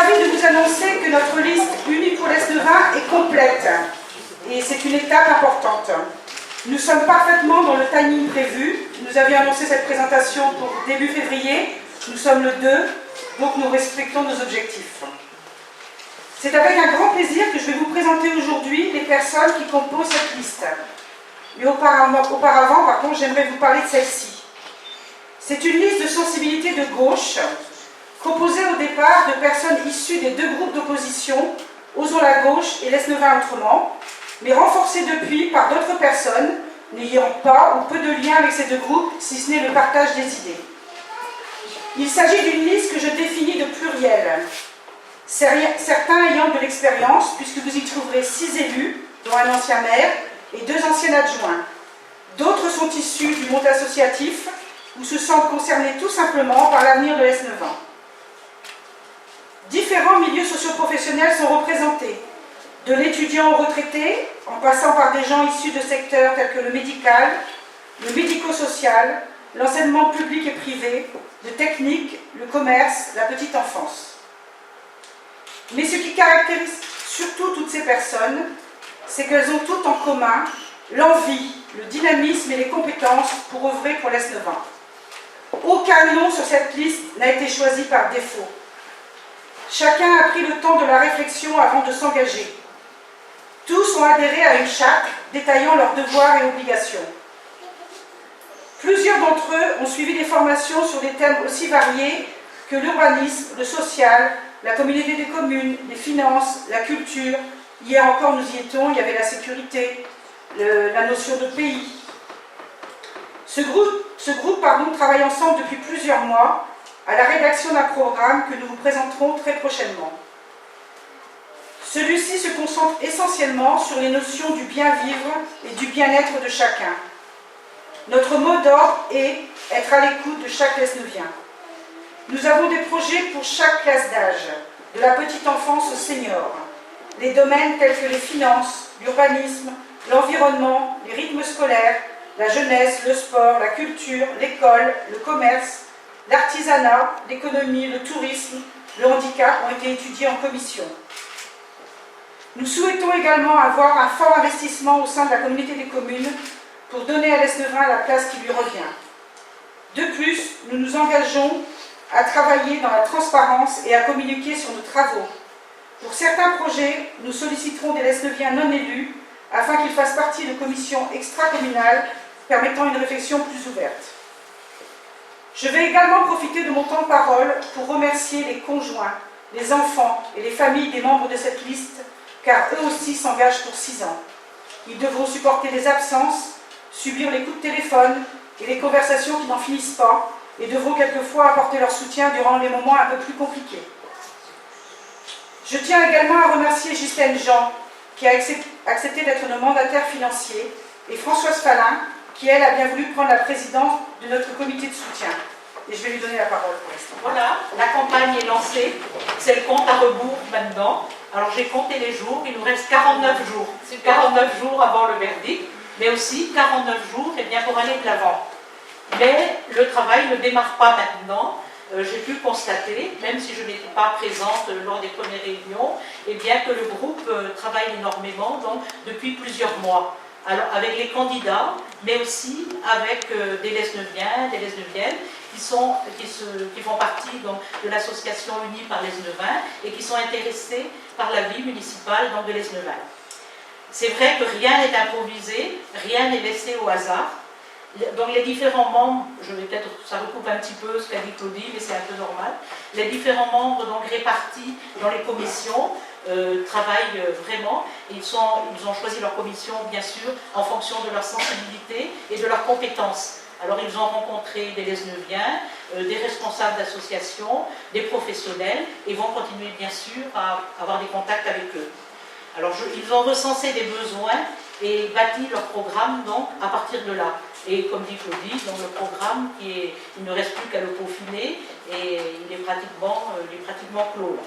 ravie de vous annoncer que notre liste unie pour l'Est-Vin est complète. Et c'est une étape importante. Nous sommes parfaitement dans le timing prévu. Nous avions annoncé cette présentation pour début février. Nous sommes le 2, donc nous respectons nos objectifs. C'est avec un grand plaisir que je vais vous présenter aujourd'hui les personnes qui composent cette liste. Mais auparavant, par contre, j'aimerais vous parler de celle-ci. C'est une liste de sensibilité de gauche, composée au départ de personnes issues des deux groupes d'opposition, Osons la gauche et Laisse-le-Vin autrement, mais renforcée depuis par d'autres personnes n'ayant pas ou peu de lien avec ces deux groupes, si ce n'est le partage des idées. Il s'agit d'une liste que je définis de pluriel, certains ayant de l'expérience, puisque vous y trouverez 6 élus, dont un ancien maire et 2 anciens adjoints. D'autres sont issus du monde associatif, ou se sentent concernés tout simplement par l'avenir de l'Est-Vin. Différents milieux socioprofessionnels sont représentés, de l'étudiant au retraité, en passant par des gens issus de secteurs tels que le médical, le médico-social, l'enseignement public et privé, le technique, le commerce, la petite enfance. Mais ce qui caractérise surtout toutes ces personnes, c'est qu'elles ont toutes en commun l'envie, le dynamisme et les compétences pour œuvrer pour l'Est-Vin. Aucun nom sur cette liste n'a été choisi par défaut. Chacun a pris le temps de la réflexion avant de s'engager. Tous ont adhéré à une charte détaillant leurs devoirs et obligations. Plusieurs d'entre eux ont suivi des formations sur des thèmes aussi variés que l'urbanisme, le social, la communauté des communes, les finances, la culture. Hier encore nous y étions, il y avait la sécurité, la notion de pays. Ce groupe travaille ensemble depuis plusieurs mois à la rédaction d'un programme que nous vous présenterons très prochainement. Celui-ci se concentre essentiellement sur les notions du bien-vivre et du bien-être de chacun. Notre mot d'ordre est « être à l'écoute de chaque Laisse-le-Vien ». Nous avons des projets pour chaque classe d'âge, de la petite enfance au senior. Les domaines tels que les finances, l'urbanisme, l'environnement, les rythmes scolaires, la jeunesse, le sport, la culture, l'école, le commerce, l'artisanat, l'économie, le tourisme, le handicap ont été étudiés en commission. Nous souhaitons également avoir un fort investissement au sein de la communauté des communes pour donner à l'Est-Vin la place qui lui revient. De plus, nous nous engageons à travailler dans la transparence et à communiquer sur nos travaux. Pour certains projets, nous solliciterons des Laisse-le-Viens non élus afin qu'ils fassent partie de commissions extracommunales permettant une réflexion plus ouverte. Je vais également profiter de mon temps de parole pour remercier les conjoints, les enfants et les familles des membres de cette liste, car eux aussi s'engagent pour 6 ans. Ils devront supporter les absences, subir les coups de téléphone et les conversations qui n'en finissent pas, et devront quelquefois apporter leur soutien durant les moments un peu plus compliqués. Je tiens également à remercier Ghislaine Jean, qui a accepté d'être nos mandataires financiers, et Françoise Fallin, qui, elle, a bien voulu prendre la présidence de notre comité de soutien. Et je vais lui donner la parole pour l'instant. Voilà, la campagne est lancée. C'est le compte à rebours maintenant. Alors j'ai compté les jours, il nous reste 49 jours. 49 jours avant le verdict, mais aussi 49 jours pour aller de l'avant. Mais le travail ne démarre pas maintenant. J'ai pu constater, même si je n'étais pas présente lors des premières réunions, eh bien que le groupe travaille énormément donc, depuis plusieurs mois. Alors, avec les candidats, mais aussi avec des Laisse-le-Viens, des Laisse-le-Viennes, qui font partie donc, de l'association unie par Laisse-le-Vin et qui sont intéressés par la vie municipale donc, de Laisse-le-Vin. C'est vrai que rien n'est improvisé, rien n'est laissé au hasard. Donc les différents membres, ça recoupe un petit peu ce qu'a dit Claudie, mais c'est un peu normal. Les différents membres donc répartis dans les commissions travaillent vraiment. Ils ont choisi leur commission, bien sûr, en fonction de leur sensibilité et de leurs compétences. Alors ils ont rencontré des Laisse-le-Viens, des responsables d'associations, des professionnels, et vont continuer bien sûr à avoir des contacts avec eux. Alors ils ont recensé des besoins et bâti leur programme donc à partir de là. Et comme dit Claudie, donc le programme, il ne reste plus qu'à le peaufiner et il est pratiquement clos là.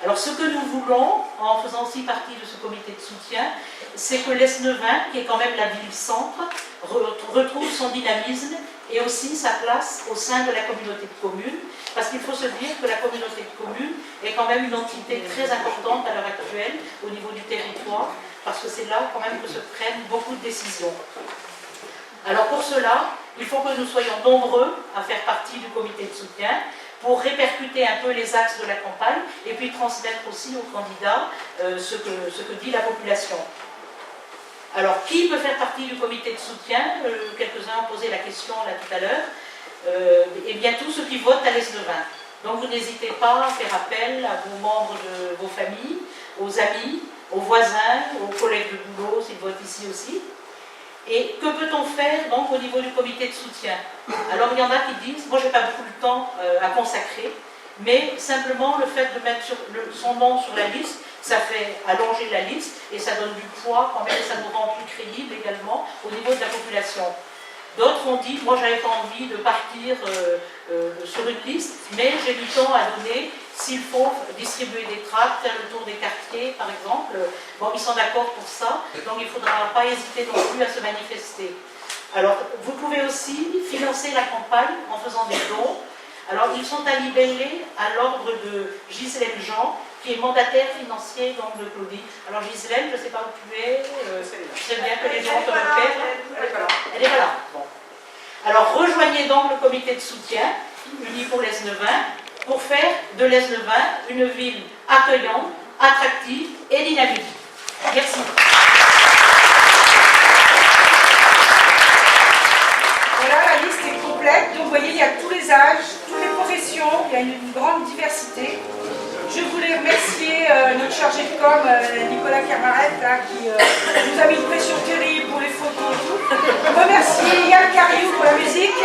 Alors ce que nous voulons, en faisant aussi partie de ce comité de soutien, c'est que l'Est-Vin, qui est quand même la ville-centre, retrouve son dynamisme et aussi sa place au sein de la communauté de communes, parce qu'il faut se dire que la communauté de communes est quand même une entité très importante à l'heure actuelle au niveau du territoire, parce que c'est là quand même que se prennent beaucoup de décisions. Alors pour cela, il faut que nous soyons nombreux à faire partie du comité de soutien pour répercuter un peu les axes de la campagne et puis transmettre aussi aux candidats ce que dit la population. Alors, qui peut faire partie du comité de soutien? Quelques-uns ont posé la question là tout à l'heure. Eh bien, tous ceux qui votent à l'Esnevin. Donc, vous n'hésitez pas à faire appel à vos membres de vos familles, aux amis, aux voisins, aux collègues de boulot, s'ils votent ici aussi. Et que peut-on faire donc au niveau du comité de soutien? Alors il y en a qui disent, moi je n'ai pas beaucoup de temps à consacrer, mais simplement le fait de mettre son nom sur la liste, ça fait allonger la liste et ça donne du poids quand même, et ça nous rend plus crédibles également au niveau de la population. D'autres ont dit, moi j'avais pas envie de partir sur une liste, mais j'ai du temps à donner s'il faut distribuer des tracts, faire le tour des quartiers par exemple. Bon, ils sont d'accord pour ça, donc il ne faudra pas hésiter non plus à se manifester. Alors, vous pouvez aussi financer la campagne en faisant des dons. Alors, ils sont à libeller à l'ordre de Gisèle Jean, qui est mandataire financier donc, de Claudie. Alors Gisèle, je ne sais pas où tu es, c'est bien que les gens te repèrent. Elle est pas là. Bon. Alors rejoignez donc le comité de soutien, Unis pour l'Esnevin, pour faire de l'Esnevin une ville accueillante, attractive et dynamique. Merci. Voilà, la liste est complète. Donc vous voyez, il y a tous les âges, toutes les professions, il y a une grande diversité. Je voulais remercier notre chargé de com, Nicolas Carmaret, qui nous a mis une pression terrible pour les photos et tout. Remercier Yann Cariou pour la musique.